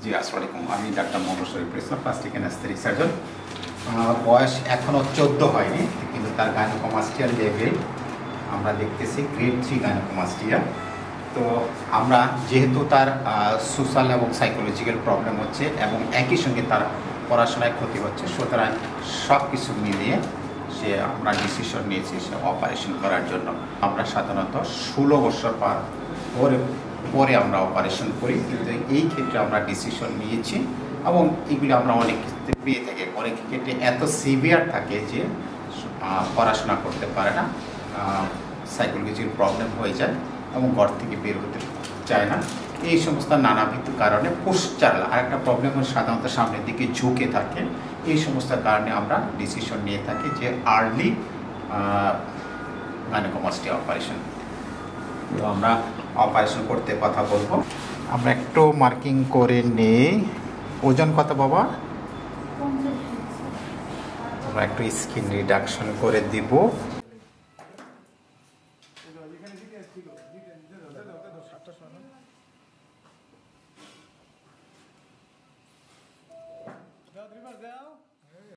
জি, আসসালামু আলাইকুম। আমি doctor Mohammad Shariful Islam, plastic anaesthetic surgeon. বয়স এখনও 14 হয়নি, কিন্তু তার গাইনোকোমাস্টিয়ার লেভেল আমরা দেখতেছি গ্রেড 3 গাইনোকোমাস্টিয়া। তো আমরা যেহেতু তার সোশ্যাল এবং সাইকোলজিক্যাল প্রবলেম হচ্ছে এবং একই সঙ্গে তার পড়াশোনায় ক্ষতি হচ্ছে, সুতরাং সব কিছু মিলিয়ে আমরা ডিসিশন নিয়েছি সে অপারেশন করার জন্য। আমরা সাধারণত 16 বছর পরে আমরা অপারেশন করি, কিন্তু এই ক্ষেত্রে আমরা ডিসিশন নিয়েছি এবং এগুলি আমরা অনেক ক্ষেত্রে পেয়ে থাকি। অনেক ক্ষেত্রে এত সিভিয়ার থাকে যে পড়াশোনা করতে পারে না, সাইকোলজির প্রবলেম হয়ে যায় এবং ঘর থেকে বের হতে চায় না। এই সমস্ত নানাবিধ কারণে পোস্টারাল আরেকটা প্রবলেম সাধারণত সামনের দিকে ঝুঁকে থাকে। এই সমস্ত কারণে আমরা ডিসিশন নিয়ে থাকি যে আর্লি গাইনোকোমাস্টিয়া অপারেশন। তো আমরা অপারেশন করতে কথা বলবো। আমরা একটু মার্কিং করে নেই। ওজন কত বাবা? আমরা একটু স্কিন রিডাকশন করে দিব।